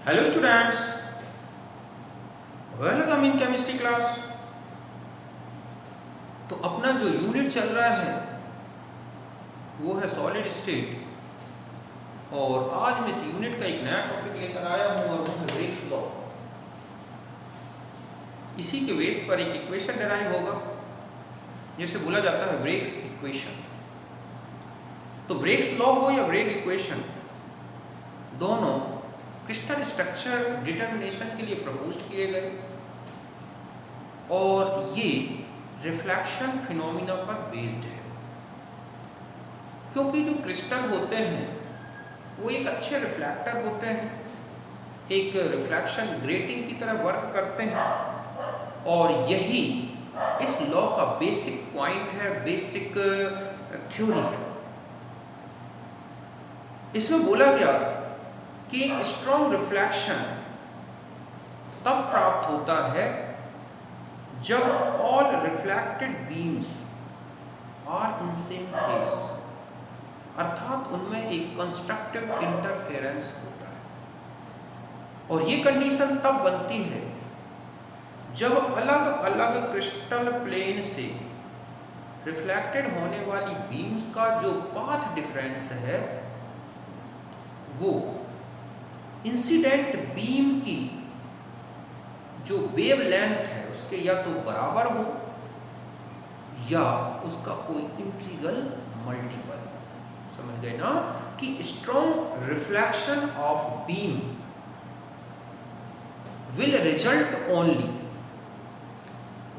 Hello students, welcome in chemistry class. तो अपना जो यूनिट चल रहा है वो है सॉलिड स्टेट और आज मैं इस यूनिट का एक नया टॉपिक लेकर आया हूँ और वो है ब्रेग्स लॉ। इसी के बेस पर एक इक्वेशन डिराइव होगा जिसे बोला जाता है ब्रेग्स इक्वेशन। तो ब्रेग्स लॉ हो या ब्रेग इक्वेशन, दोनों क्रिस्टल स्ट्रक्चर डिटर्मिनेशन के लिए प्रपोज्ड किए गए और ये रिफ्लेक्शन फिनोमिना पर बेस्ड है, क्योंकि जो क्रिस्टल होते हैं वो एक अच्छे रिफ्लेक्टर होते हैं, एक रिफ्लेक्शन ग्रेटिंग की तरह वर्क करते हैं और यही इस लॉ का बेसिक पॉइंट है, बेसिक थ्योरी है। इसमें बोला गया कि एक स्ट्रॉन्ग रिफ्लेक्शन तब प्राप्त होता है जब all reflected beams are in same face, अर्थात उनमें एक कंस्ट्रक्टिव इंटरफेरेंस होता है। और ये कंडीशन तब बनती है जब अलग अलग क्रिस्टल प्लेन से रिफ्लेक्टेड होने वाली बीम्स का जो पाथ डिफरेंस है वो इंसिडेंट बीम की जो वेव लेंथ है उसके या तो बराबर हो या उसका कोई इंटीग्रल मल्टीपल। समझ गए ना कि strong reflection of beam will result only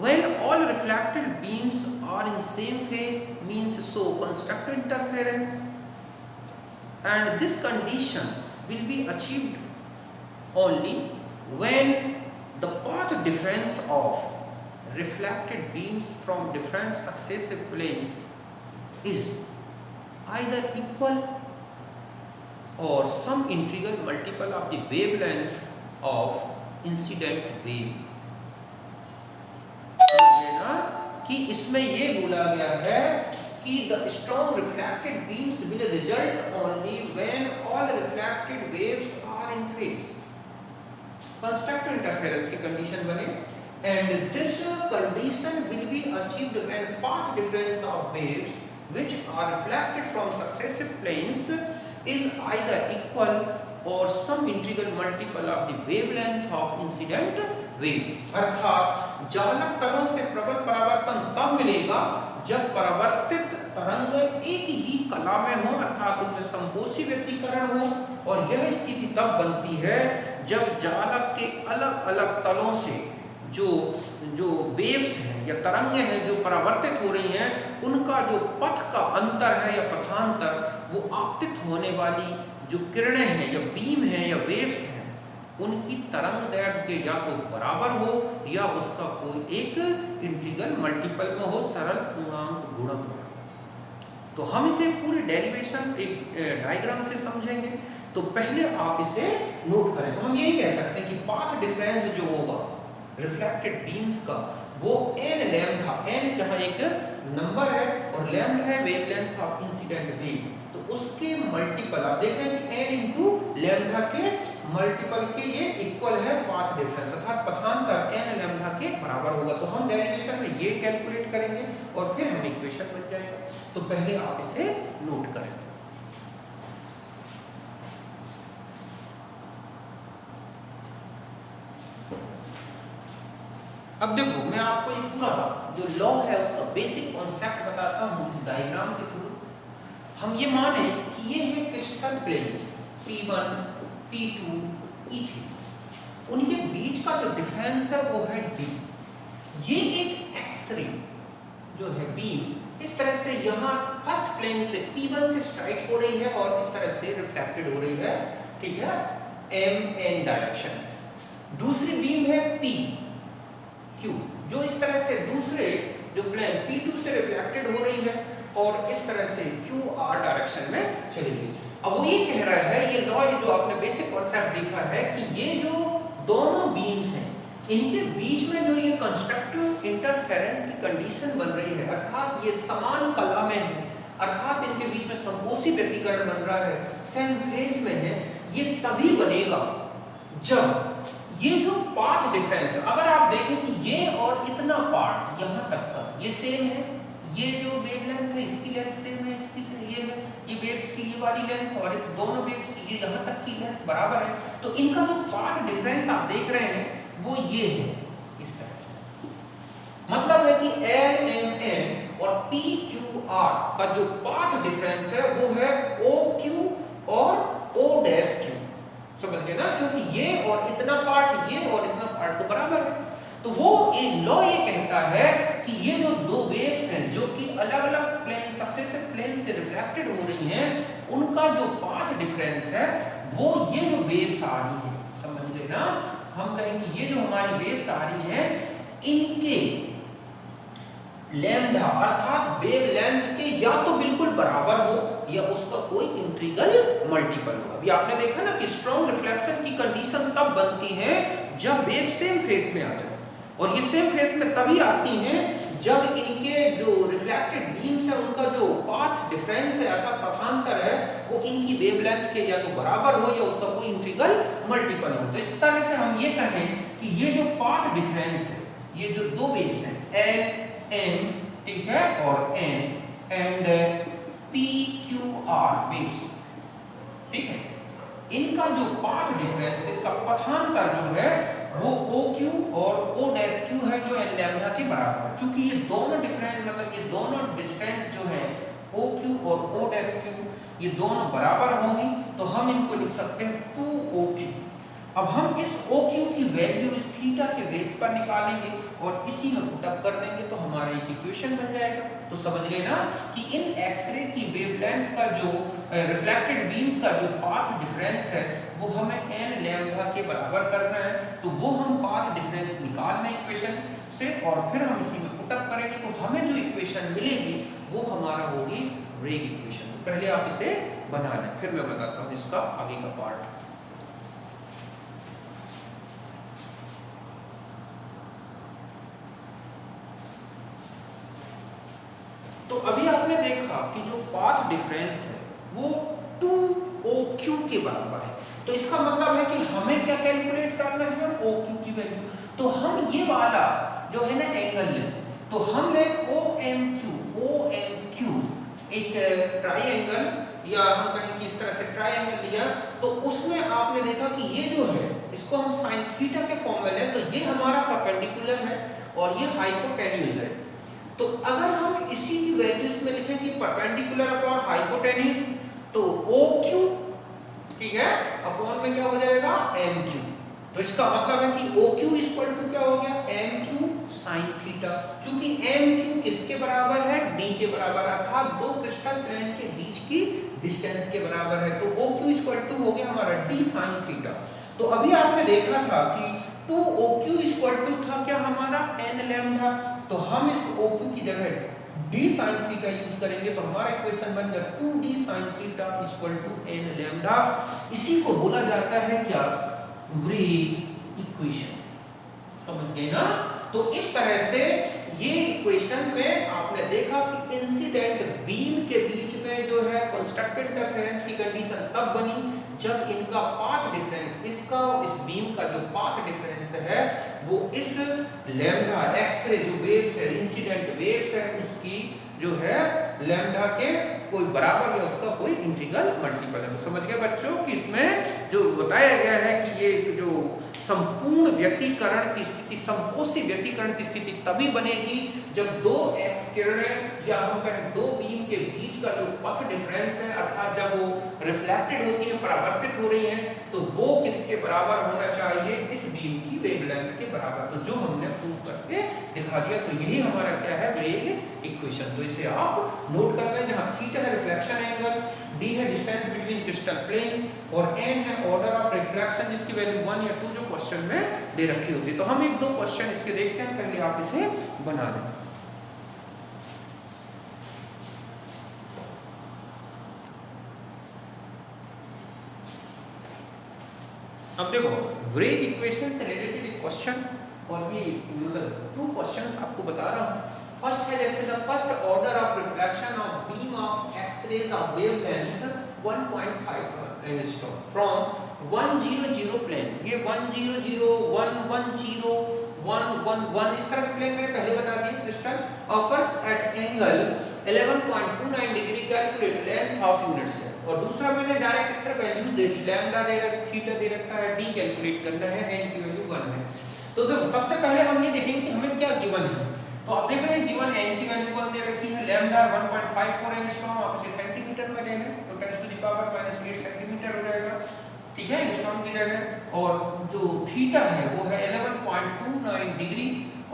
when all reflected beams are in same phase, means so constructive interference, and this condition will be achieved only when the path difference of reflected beams from different successive planes is either equal or some integral multiple of the wavelength of incident wave। समझिए ना कि इसमें ये बोला गया है कि the strong reflected beams will result only when all reflected waves are in phase, constructive interference की condition बने, and this condition will be achieved when path difference of waves which are reflected from successive planes is either equal or some integral multiple of the wavelength of incident wave। अर्थात जालक तलों से प्रबल परावर्तन तब मिलेगा जब परावर्तित तरंग एक ही कला में हो, अर्थात उनमें समपोषी व्यतिकरण हो। और यह स्थिति तब बनती है जब जालक के अलग अलग तलों से जो वेव्स हैं या तरंगें हैं जो परावर्तित हो रही हैं, उनका जो पथ का अंतर है या पथांतर, वो आपतित होने वाली जो किरणें हैं या बीम हैं या वेव्स हैं उनकी तरंग दैर्घ्य के या तो बराबर हो या उसका कोई एक इंटीग्रल मल्टीपल में हो, सरल पूर्णांक गुणक में। तो हम इसे पूरे डेरिवेशन एक डायग्राम से समझेंगे। तो पहले आप इसे नोट करें। तो हम यही कह सकते हैं कि पाथ डिफरेंस जो होगा रिफ्लेक्टेड बीम्स का वो n लैम्डा, n जहाँ एक नंबर है और लैम्डा है वेवलेंथ ऑफ इंसिडेंट वेव, तो उसके मल्टीपल आप देख रहे हैं कि n इंटू लैम्डा के मल्टीपल के ये इक्वल है पाथ डिफरेंस, अर्थात पथांतर n लैम्डा के बराबर होगा। तो हम डेरिवेशन में ये कैलकुलेट करेंगे और फिर हम इक्वेशन बन जाएगा। तो पहले आप इसे नोट करें। अब देखो, मैं आपको एक पूरा जो लॉ है उसका बेसिक कॉन्सेप्ट बताता हूँ इस डायग्राम के थ्रू। हम ये माने कि ये है crystal planes P1, P2, E3, उनके बीच का जो डिफरेंस है वो है D। ये एक एक्स-रे जो है बीम इस तरह से यहाँ फर्स्ट प्लेन से P1 से स्ट्राइक हो रही है और इस तरह से रिफ्लेक्टेड हो रही है, ठीक है, M-N डायरेक्शन। दूसरी बीम है P Q जो इस तरह से दूसरे जो प्लेन P2 से रिफ्लेक्टेड हो रही है और इस तरह से QR डायरेक्शन में चलेगी। अब वो ये कह रहा है, ये लॉ है जो आपने बेसिक कॉन्सेप्ट देखा है कि ये जो दोनों बीम्स हैं इनके बीच में जो ये कंस्ट्रक्टिव इंटरफेरेंस की कंडीशन बन रही है, अर्थात ये समान कला में है, अर्थात इनके बीच में समपोषी व्यतिकरण बन रहा है, सेम फेस में है, ये तभी बनेगा जब ये जो पाथ डिफरेंस, अगर आप देखें कि ये और इतना पार्ट यहाँ तक का ये सेम है, ये जो वेवलेंथ है इसकी लेंथ सेम है, इसकी ये है, ये वेव्स की ये वाली लेंथ और इस दोनों वेव्स की ये यहाँ तक की लेंथ बराबर है, तो इनका जो पाथ डिफरेंस आप देख रहे हैं वो ये है इस तरह से। मतलब है कि एल एम एन और पी क्यू आर का जो पाथ डिफरेंस है वो है ओ क्यू और ओ डैश क्यू, समझ गए ना, क्योंकि ये और इतना पार्ट, ये और इतना पार्ट तो बराबर है। तो वो एक लॉ ये कहता है कि ये जो दो वेव्स हैं जो कि अलग अलग प्लेन सक्सेसिव प्लेन से रिफ्लेक्टेड हो रही हैं, उनका जो पाथ डिफरेंस है वो ये जो वेव्स आ रही है, समझ गए ना, हम कहें कि ये जो हमारी वेव्स आ रही हैं इनके लैम्डा अर्थात वेवलेंथ के या तो बिल्कुल बराबर हो या उसका कोई इंटीग्रल मल्टीपल हो। अभी आपने देखा ना कि स्ट्रॉन्ग रिफ्लेक्शन की कंडीशन तब बनती है जब वेव सेम फेस में आ जाए, और ये सेम फेस में तभी आती हैं जब इनके जो रिफ्लेक्टेड बीम्स है उनका जो पाथ डिफरेंस है अर्थात पथांतर है वो इनकी वेवलेंथ के या तो बराबर हो या उसका कोई इंटीग्रल मल्टीपल हो। तो इस तरह से हम ये कहें कि ये जो पाथ डिफरेंस है, ये जो दो वेव्स हैं एल एम, ठीक है, और N and P Q R waves, ठीक है, इनका जो पाथ डिफरेंस है, इनका पथांतर जो है वो ओ क्यू और ओ डैश क्यू है जो एन लैम्डा के बराबर है। क्योंकि ये दोनों डिफरेंस मतलब ये दोनों डिस्टेंस जो है ओ क्यू और ओ डैश क्यू ये दोनों बराबर होंगी, तो हम इनको लिख सकते हैं 2OQ। अब हम इस OQ की वैल्यू इस थीटा के बेस पर निकालेंगे और इसी में पुट अप कर देंगे तो हमारा एक इक्वेशन बन जाएगा। तो समझ गए ना कि इन एक्सरे की वेवलेंथ का जो रिफ्लेक्टेड बीम्स का जो पाथ डिफरेंस है वो हमें n लैम्डा के बराबर करना है, तो वो हम पाथ डिफरेंस निकाल लें इक्वेशन से और फिर हम इसी में पुट अप करेंगे तो हमें जो इक्वेशन मिलेगी वो हमारा होगी रेग इक्वेशन। तो पहले आप इसे बना लें, फिर मैं बताता हूँ इसका आगे का पार्ट। तो अभी आपने देखा कि जो पाथ डिफरेंस है वो 2OQ के बराबर है, तो इसका मतलब है कि हमें क्या कैलकुलेट करना है OQ की वैल्यू। तो हम ये वाला जो है ना एंगल लें, तो हम ले OMQ एक ट्राइंगल या हम कहें कि इस तरह से ट्राइंगल लिया, तो उसमें आपने देखा कि ये जो है इसको हम साइन थीटा के फॉर्म में लें तो ये हमारा परपेंडिकुलर है और ये हाइपोटेन्यूज है। तो अगर हम इसी की वैल्यूज में लिखें कि परपेंडिकुलर अपॉन हाइपोटेन्यूज तो OQ, ठीक है, अपॉन में क्या हो जाएगा MQ। तो इसका मतलब है कि OQ इक्वल टू क्या हो गया MQ साइन थीटा, क्योंकि MQ किसके बराबर है D के बराबर अर्थात दो क्रिस्टल प्लेन के बीच की डिस्टेंस के बराबर है, तो OQ इक्वल टू हो गया हमारा D साइन थीटा। तो अभी आपने देखा था कि 2OQ इक्वल टू था क्या हमारा n लैम्डा, तो हम इस OQ की जगह d sin थीटा यूज करेंगे तो हमारा इक्वेशन बन गया 2d sin theta equal to n lambda. इसी को बोला जाता है क्या व्रेज इक्वेशन, समझ गए ना। तो इस तरह से ये इक्वेशन में आपने देखा कि इंसिडेंट बीम के बीच में जो है कंस्ट्रक्टेड इंटरफेरेंस की कंडीशन तब बनी जब इनका पाथ डिफरेंस, इसका और इस बीम का जो पाथ डिफरेंस है वो इस लैम्डा एक्सरे जो वेव्स है इंसिडेंट वेव्स है उसकी जो है लैम्डा के कोई बराबर या उसका कोई इंटीग्रल मल्टीपल है। तो समझ गए बच्चों कि इसमें जो बताया गया है कि ये जो संपूर्ण व्यतिकरण की स्थिति, संपोषी व्यतिकरण की स्थिति तभी बनेगी जब दो एक्स किरणें या हम कहें दो बीम के बीच का जो पथ डिफरेंस है अर्थात जब वो रिफ्लेक्टेड होती है परावर्तित हो रही है तो वो किसके बराबर होना चाहिए इस बीम की वेवलेंथ के बराबर। तो जो हमने प्रूव करके दिखा दिया, तो यही हमारा क्या है वेग इक्वेशन। तो इसे आप नोट कर लें, जहां थीटा है रिफ्लेक्शन एंगल, d है डिस्टेंस बिटवीन क्रिस्टल प्लेन और n है ऑर्डर ऑफ रिफ्लेक्शन जिसकी वैल्यू 1 या 2 जो क्वेश्चन में दे रखी होती है। तो हम एक दो क्वेश्चन इसके देखते हैं, पहले आप इसे बना लें। अब देखो वेग इक्वेशन से रिलेटेड एक क्वेश्चन और ये मतलब टू क्वेश्चंस आपको बता रहा हूँ। फर्स्ट है जैसे the first order of reflection of beam of X rays of wavelength 1.5 angstrom from 100 plane. ये 100 110 111 इस तरह के प्लेन मैंने पहले बता दिए crystal. Offers at angle 11.29 degree calculate length of unit cell. और दूसरा मैंने डायरेक्ट इस तरह वैल्यूज दे दी, लैम्डा दे रखा, थीटा दे रखा है, डी कैलकुलेट करना है, एन की वैल्यू 1 है। तो देखो सबसे पहले हम ये देखेंगे कि हमें क्या गिवन है। तो आप देख रहे हैं गिवन एन की वैल्यू 1 दे रखी है, लैम्डा 1.54 एंगस्ट्रॉम, आप इसे सेंटीमीटर में ले लें तो 10 टू द पावर -8 सेंटीमीटर हो जाएगा, ठीक है, एंगस्ट्रॉम की जगह। और जो थीटा है वो है 11.29 डिग्री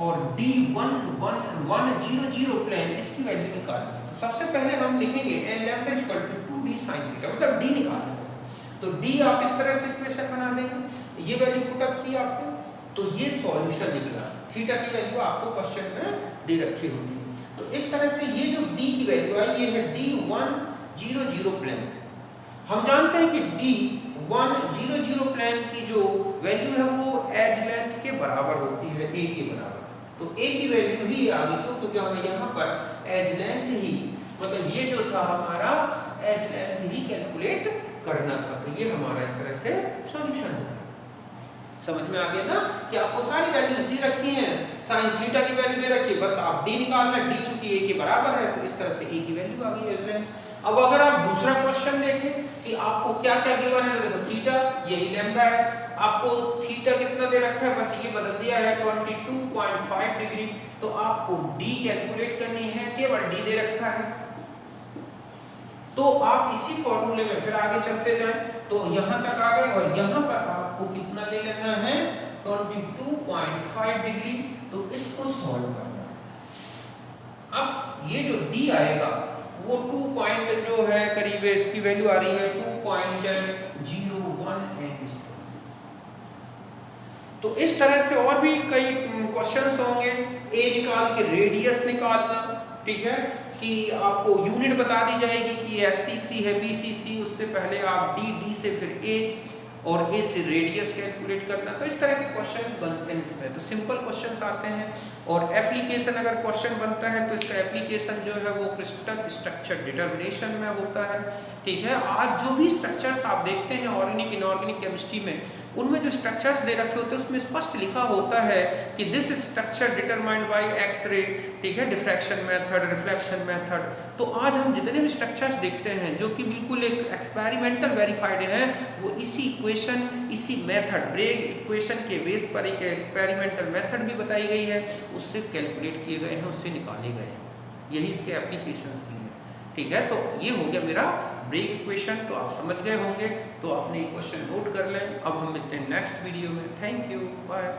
और डी 110 प्लेन, इसकी वैल्यू निकालनी है। तो सबसे पहले हम लिखेंगे n lambda equal to 2d sin theta, मतलब d निकालना है। तो d आप इस तरह से इक्वेशन बना देंगे, ये वैल्यू पुट अप की आपने, तो ये सॉल्यूशन निकला। थीटा की वैल्यू आपको क्वेश्चन में दे रखी होती है। तो इस तरह से ये जो d की वैल्यू आई, ये है d 100 प्लेन। हम जानते हैं कि d 100 प्लेन की जो वैल्यू है वो एज लेंथ के बराबर होती है, a के बराबर। तो a की वैल्यू ही आ गई, क्योंकि हमें यहाँ पर एज लेंथ ही, मतलब ये जो था हमारा एज लेंथ ही कैलकुलेट करना था। तो ये हमारा इस तरह से सॉल्यूशन होगा। समझ में आ गया ना कि आपको सारी वैल्यू दे रखी हैं, साइन थीटा की वैल्यू दे रखी है, बस आप d निकालना, d चूंकि a के बराबर है तो इस तरह से a की वैल्यू आ गई एज लेंथ। अब अगर आप दूसरा क्वेश्चन देखें कि आपको क्या क्या गिवन है, तो देखो थीटा यही लैम्डा है, आपको थीटा कितना दे रखा है, बस ये बदल दिया है 22.5 डिग्री। तो आपको d कैलकुलेट करनी है, केवल d दे रखा है। तो आप इसी फॉर्मूले में फिर आगे चलते जाएं, तो यहाँ तक आ गए और यहाँ पर आपको कितना ले लेना है 22.5 डिग्री। तो इसको सॉल्व करना है। अब ये जो d आएगा वो 2 पॉइंट जो है करीब इसकी वैल्यू आ रही है 2.01 एंगस्ट्रॉम। तो इस तरह से और भी कई क्वेश्चंस होंगे। a निकाल के रेडियस निकालना, ठीक है, कि आपको यूनिट बता दी जाएगी कि SCC है BCC, उससे पहले आप D से फिर A और A से रेडियस कैलकुलेट करना। तो इस तरह के क्वेश्चन बनते हैं इसमें, तो सिंपल क्वेश्चंस आते हैं। और एप्लीकेशन अगर क्वेश्चन बनता है तो इसका एप्लीकेशन जो है वो क्रिस्टल स्ट्रक्चर डिटर्मिनेशन में होता है, ठीक है। आज जो भी स्ट्रक्चर्स आप देखते हैं ऑर्गेनिक इनऑर्गेनिक केमिस्ट्री में, उनमें जो स्ट्रक्चर्स दे रखे होते हैं उसमें स्पष्ट लिखा होता है कि this structure determined by X-ray, ठीक है, डिफ्रैक्शन मेथड, रिफ्लेक्शन मेथड। तो आज हम जितने भी स्ट्रक्चर्स देखते हैं जो कि बिल्कुल एक एक्सपेरिमेंटल वेरीफाइड हैं, वो इसी इक्वेशन, इसी मेथड, ब्रेग इक्वेशन के बेस पर एक एक्सपेरिमेंटल मेथड भी बताई गई है, उससे कैलकुलेट किए गए हैं, उससे निकाले गए हैं। यही इसके एप्लीकेशंस भी हैं, ठीक है। तो ये हो गया मेरा ब्रेग इक्वेशन, तो आप समझ गए होंगे, तो अपने क्वेश्चन नोट कर लें। अब हम मिलते हैं नेक्स्ट वीडियो में। Thank you, bye.